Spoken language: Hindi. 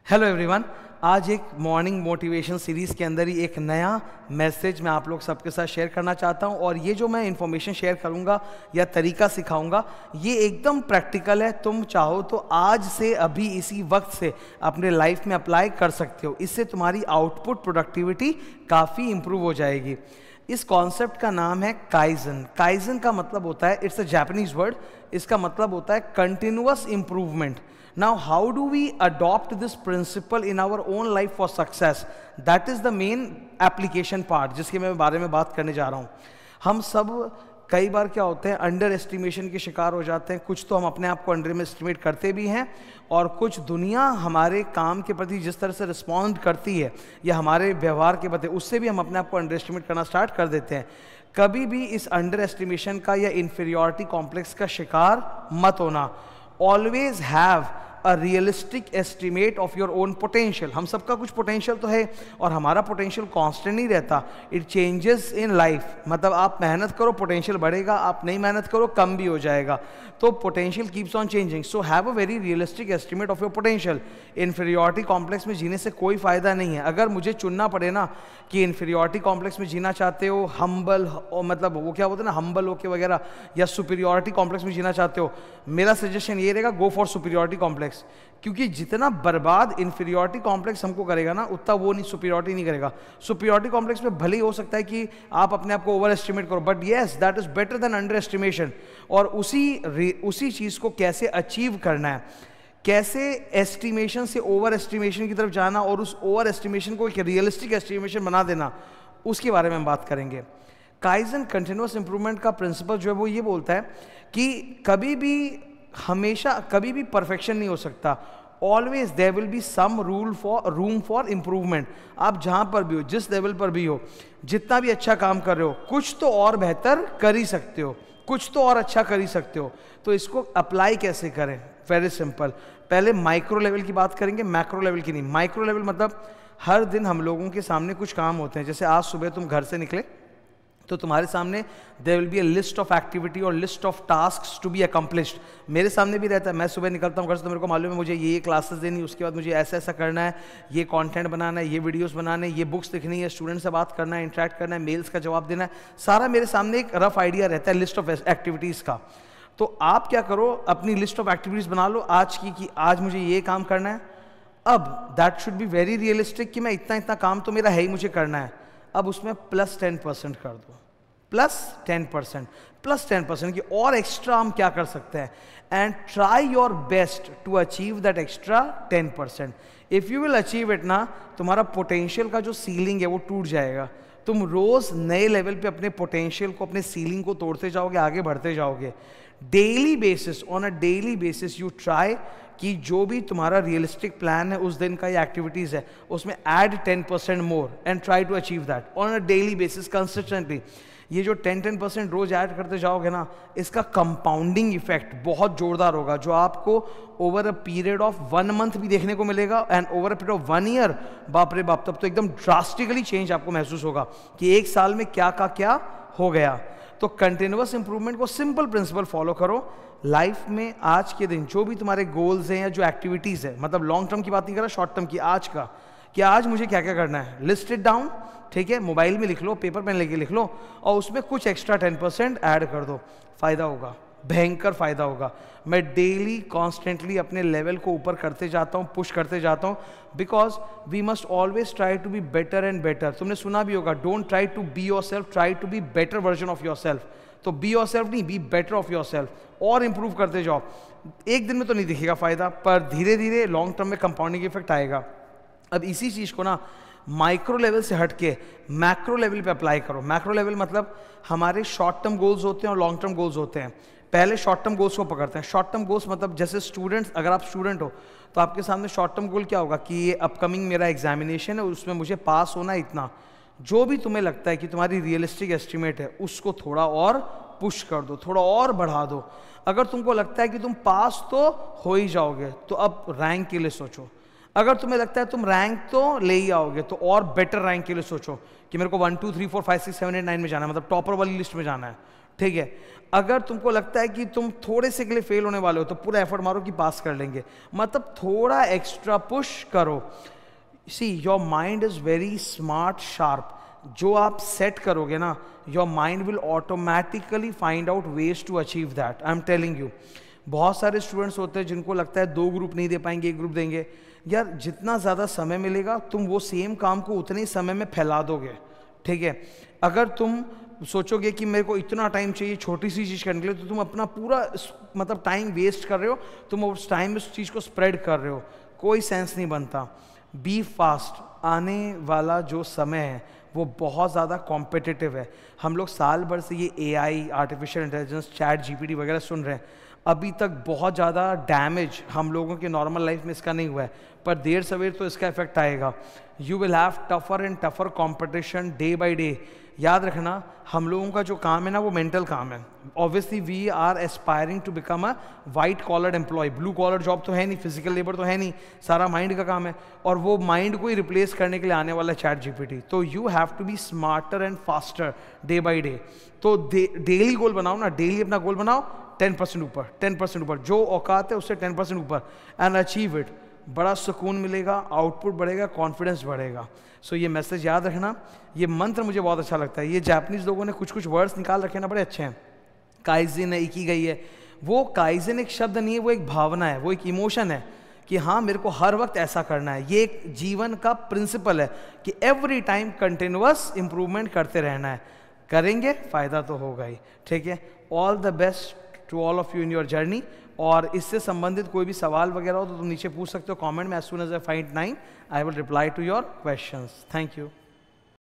Hello everyone. आज एक मॉर्निंग मोटिवेशन सीरीज़ के अंदर ही एक नया मैसेज मैं आप लोग सबके साथ शेयर करना चाहता हूं। और ये जो मैं इन्फॉर्मेशन शेयर करूंगा या तरीका सिखाऊंगा ये एकदम प्रैक्टिकल है। तुम चाहो तो आज से अभी इसी वक्त से अपने लाइफ में अप्लाई कर सकते हो। इससे तुम्हारी आउटपुट प्रोडक्टिविटी काफ़ी इंप्रूव हो जाएगी। इस कॉन्सेप्ट का नाम है काइजन। काइजन का मतलब होता है, इट्स अ जापानीज वर्ड, इसका मतलब होता है continuous improvement. Now, how do we adopt this principle in our own life for success? That is the main application part, जिसके मैं बारे में बात करने जा रहा हूँ। हम सब कई बार क्या होते हैं, अंडर एस्टिमेशन के शिकार हो जाते हैं। कुछ तो हम अपने आप को अंडर एस्टिमेट करते भी हैं, और कुछ दुनिया हमारे काम के प्रति जिस तरह से रिस्पॉन्ड करती है या हमारे व्यवहार के प्रति, उससे भी हम अपने आप को अंडर एस्टिमेट करना स्टार्ट कर देते हैं। कभी भी इस अंडर एस्टिमेशन का या इन्फीरियॉरिटी कॉम्प्लेक्स का शिकार मत होना। Always have a realistic estimate of your own potential. हम सबका कुछ पोटेंशियल तो है, और हमारा पोटेंशियल कांस्टेंट नहीं रहता, इट चेंजेस इन लाइफ। मतलब आप मेहनत करो पोटेंशियल बढ़ेगा, आप नहीं मेहनत करो कम भी हो जाएगा। तो potential keeps on changing, so have a very realistic estimate of your potential. Inferiority complex में जीने से कोई फायदा नहीं है। अगर मुझे चुनना पड़े ना कि इन्फीरियॉरिटी कॉम्प्लेक्स में जीना चाहते हो, हम्बल, मतलब वो क्या बोलते हैं ना, हम्बल होके वगैरह, या सुपीरियॉरिटी कॉम्प्लेक्स में जीना चाहते हो, मेरा सजेशन ये रहेगा, गो फॉर सुपीरियॉरिटी कॉम्प्लेक्स। क्योंकि जितना बर्बाद इन्फीरियॉरिटी कॉम्प्लेक्स हमको करेगा ना, उतना वो नहीं, सुपीरियॉरिटी नहीं करेगा। सुपीरियॉरिटी कॉम्प्लेक्स में भले ही हो सकता है कि आप अपने आप को ओवर एस्टिमेट करो, but yes that is better than under estimation. और उसी चीज को कैसे अचीव करना है, कैसे एस्टिमेशन से ओवर एस्टिमेशन की तरफ जाना और उस ओवर एस्टिमेशन को एक रियलिस्टिक एस्टिमेशन बना देना, उसके बारे में हम बात करेंगे। काइजन कंटिन्यूअस इंप्रूवमेंट का प्रिंसिपल जो है वो ये बोलता है कि कभी भी परफेक्शन नहीं हो सकता। Always there will be some room for improvement. आप जहां पर भी हो, जिस लेवल पर भी हो, जितना भी अच्छा काम कर रहे हो, कुछ तो और बेहतर कर ही सकते हो, कुछ तो और अच्छा कर ही सकते हो। तो इसको अप्लाई कैसे करें? Very simple. पहले माइक्रो लेवल की बात करेंगे, मैक्रो लेवल की नहीं। माइक्रो लेवल मतलब हर दिन हम लोगों के सामने कुछ काम होते हैं। जैसे आज सुबह तुम घर से निकले तो तुम्हारे सामने there will be a list of activity और list of tasks to be accomplished. मेरे सामने भी रहता है। मैं सुबह निकलता हूँ घर से तो मेरे को मालूम है मुझे ये क्लासेस देनी, उसके बाद मुझे ऐसा ऐसा करना है, ये कंटेंट बनाना है, ये वीडियोस बनाने, ये बुक्स लिखनी है, स्टूडेंट से बात करना है, इंटरेक्ट करना है, मेल्स का जवाब देना है। सारा मेरे सामने एक रफ आइडिया रहता है लिस्ट ऑफ एक्टिविटीज़ का। तो आप क्या करो, अपनी लिस्ट ऑफ एक्टिविटीज़ बना लो आज की, कि आज मुझे ये काम करना है। अब that should be very realistic कि मैं इतना काम तो मेरा है ही, मुझे करना है। अब उसमें +10% कर दो, +10% की और एक्स्ट्रा हम क्या कर सकते हैं, and try your best to achieve that extra 10%। If you will achieve it ना, तुम्हारा पोटेंशियल का जो सीलिंग है वो टूट जाएगा। तुम रोज नए लेवल पे अपने पोटेंशियल को, अपने सीलिंग को तोड़ते जाओगे, आगे बढ़ते जाओगे। Daily basis, on a daily basis you try कि जो भी तुम्हारा रियलिस्टिक प्लान है उस दिन का, या एक्टिविटीज़ है, उसमें add 10% more and try to achieve that on a daily basis consistently. ये जो 10% रोज ऐड करते जाओगे ना, इसका कंपाउंडिंग इफेक्ट बहुत जोरदार होगा, जो आपको over a period of 1 month भी देखने को मिलेगा, and over a period of 1 year, बाप रे बाप, तब तो एकदम ड्रास्टिकली चेंज आपको महसूस होगा कि एक साल में क्या का क्या हो गया। तो कंटिन्यूअस इंप्रूवमेंट को सिंपल प्रिंसिपल फॉलो करो लाइफ में। आज के दिन जो भी तुम्हारे गोल्स हैं या जो एक्टिविटीज़ है, मतलब लॉन्ग टर्म की बात नहीं कर रहा, शॉर्ट टर्म की, आज का, कि आज मुझे क्या क्या करना है, लिस्ट इट डाउन। ठीक है, मोबाइल में लिख लो, पेपर पेन लेके लिख लो, और उसमें कुछ एक्स्ट्रा 10% ऐड कर दो। फायदा होगा, भयंकर फायदा होगा। मैं डेली कॉन्स्टेंटली अपने लेवल को ऊपर करते जाता हूँ, पुश करते जाता हूँ, because we must always try to be better and better. तुमने सुना भी होगा, don't try to be yourself, try to be better version of yourself. तो बी योर सेल्फ नहीं, be better of yourself, और इंप्रूव करते जाओ। एक दिन में तो नहीं दिखेगा फायदा, पर धीरे धीरे लॉन्ग टर्म में कंपाउंडिंग इफेक्ट आएगा। अब इसी चीज़ को ना माइक्रो लेवल से हटके मैक्रो लेवल पे अप्लाई करो। मैक्रो लेवल मतलब हमारे शॉर्ट टर्म गोल्स होते हैं और लॉन्ग टर्म गोल्स होते हैं। पहले शॉर्ट टर्म गोल्स को पकड़ते हैं। शॉर्ट टर्म गोल्स मतलब जैसे स्टूडेंट्स, अगर आप स्टूडेंट हो तो आपके सामने शॉर्ट टर्म गोल क्या होगा कि ये अपकमिंग मेरा एग्जामिनेशन है, उसमें मुझे पास होना है इतना। जो भी तुम्हें लगता है कि तुम्हारी रियलिस्टिक एस्टिमेट है, उसको थोड़ा और पुश कर दो, थोड़ा और बढ़ा दो। अगर तुमको लगता है कि तुम पास तो हो ही जाओगे, तो अब रैंक के लिए सोचो। अगर तुम्हें लगता है तुम रैंक तो ले ही आओगे, तो और बेटर रैंक के लिए सोचो कि मेरे को 1 2 3 4 5 6 7 8 9 में जाना है, मतलब टॉपर वाली लिस्ट में जाना है। ठीक है। अगर तुमको लगता है कि तुम थोड़े से के लिए फेल होने वाले हो तो पूरा एफर्ट मारो कि पास कर लेंगे, मतलब थोड़ा एक्स्ट्रा पुश करो। See your mind is very smart sharp, जो आप सेट करोगे ना, your mind will automatically find out ways to achieve that. I am telling you. बहुत सारे स्टूडेंट्स होते हैं जिनको लगता है 2 ग्रुप नहीं दे पाएंगे, 1 ग्रुप देंगे। यार जितना ज़्यादा समय मिलेगा तुम वो सेम काम को उतने ही समय में फैला दोगे, ठीक है। अगर तुम सोचोगे कि मेरे को इतना टाइम चाहिए छोटी सी चीज़ करने के लिए, तो तुम अपना पूरा मतलब टाइम वेस्ट कर रहे हो, तुम उस टाइम में उस चीज़ को स्प्रेड कर रहे हो, कोई सेंस नहीं बनता। Be fast. आने वाला जो समय है वो बहुत ज़्यादा कॉम्पिटिटिव है। हम लोग साल भर से ये AI, artificial intelligence, chat GPT वगैरह सुन रहे हैं, अभी तक बहुत ज़्यादा डैमेज हम लोगों के नॉर्मल लाइफ में इसका नहीं हुआ है, पर देर सवेर तो इसका इफेक्ट आएगा। You will have tougher and tougher competition day by day. याद रखना, हम लोगों का जो काम है ना वो मेंटल काम है। Obviously we are aspiring to become a white collar employ. Blue collar job तो है नहीं, फिजिकल लेबर तो है नहीं, सारा माइंड का काम है, और वो माइंड को ही रिप्लेस करने के लिए आने वाला है चैट GPT। तो you have to be smarter and faster day by day. तो डेली गोल बनाओ ना, डेली अपना गोल बनाओ 10% ऊपर, 10% ऊपर, जो औकात है उससे 10% ऊपर, एंड अचीव इट। बड़ा सुकून मिलेगा, आउटपुट बढ़ेगा, कॉन्फिडेंस बढ़ेगा। सो ये मैसेज याद रखना। ये मंत्र मुझे बहुत अच्छा लगता है। ये जापानीज लोगों ने कुछ कुछ वर्ड्स निकाल रखे ना, बड़े अच्छे हैं। काइजिन है, इकिगाई है। वो काइजिन एक शब्द नहीं है, वो एक भावना है, वो एक इमोशन है कि हाँ मेरे को हर वक्त ऐसा करना है। ये एक जीवन का प्रिंसिपल है कि एवरी टाइम कंटिन्यूअस इंप्रूवमेंट करते रहना है। करेंगे फ़ायदा तो होगा ही, ठीक है। All the best to all of you in your journey. और इससे संबंधित कोई भी सवाल वगैरह हो तो तुम नीचे पूछ सकते हो कमेंट में। As soon as I find time I will reply to your questions. Thank you.